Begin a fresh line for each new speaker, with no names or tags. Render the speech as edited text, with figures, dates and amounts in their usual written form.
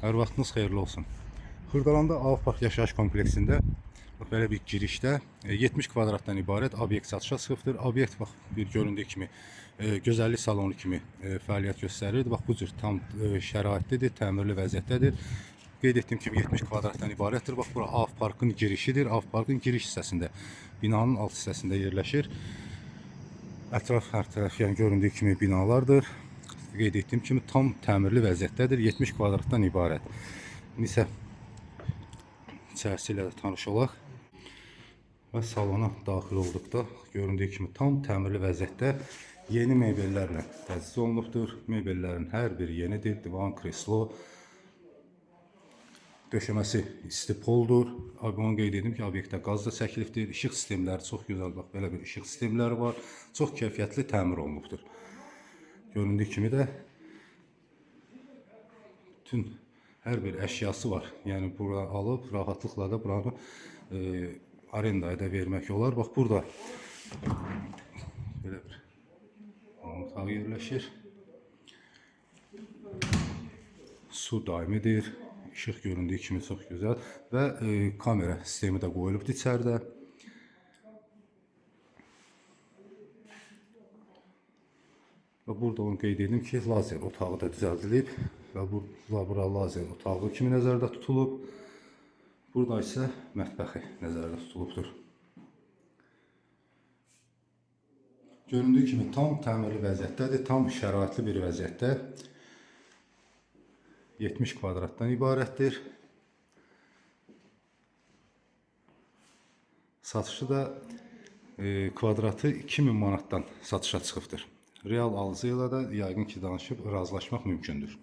Hər vaxtınız xeyirli olsun. Xırdalanda Avpark yaşayış kompleksində belə bir girişdə 70 kvadratdan ibarət obyekt satışa çıxıbdır. Obyekt bax bir göründüyü kimi gözəllik salonu kimi fəaliyyət göstərir. Bax bu cür tam şəraitlidir, təmirli vəziyyətdədir. Qeyd etdiyim kimi 70 kvadratdan ibarətdir. Bax bura Avparkın girişidir. Avparkın giriş hissəsində, binanın alt hissəsində yerləşir. Ətraf hər tərəf yəni göründüyü kimi binalardır. Qeyd etdiyim kimi tam təmirli vəziyyətdədir. 70 kvadratdan ibarət. İndi isə içərisi ilə də tanış olaq. Və salona daxil olduqda göründüyü kimi tam təmirli vəziyyətdə yeni mebellərlə təchiz olunubdur. Mebellərin hər biri yenidir. Divan, kreslo, döşəməsi istipoldur. Onu qeyd edim ki, obyektdə qaz da çəkilibdir. İşıq sistemləri çox gözəl, bax belə bir işıq sistemləri var. Çox keyfiyyətli təmir olunubdur. Göründüyü kimi də bütün hər bir əşyası var. Yəni bura alıb rahatlıqla da buranı arendaya da vermək olar. Bax burada belə bir otaq yerləşir. Su daimidir. İşıq göründüyü kimi çox gözəl və kamera sistemi də qoyulubdur içəridə. Və burada onu qeyd edim ki, lazer otağı da düzəldilib və bura lazer otağı kimi nəzərdə tutulub. Burada isə mətbəxi nəzərdə tutulubdur. Göründüyü kimi tam təmirli vəziyyətdədir, tam şəraitli bir vəziyyətdə. 70 kvadratdan ibarətdir. Satışı da kvadratı 2000 manatdan satışa çıxıbdır. Real alıcı ilə də yəqin ki, danışıb razılaşmaq mümkündür.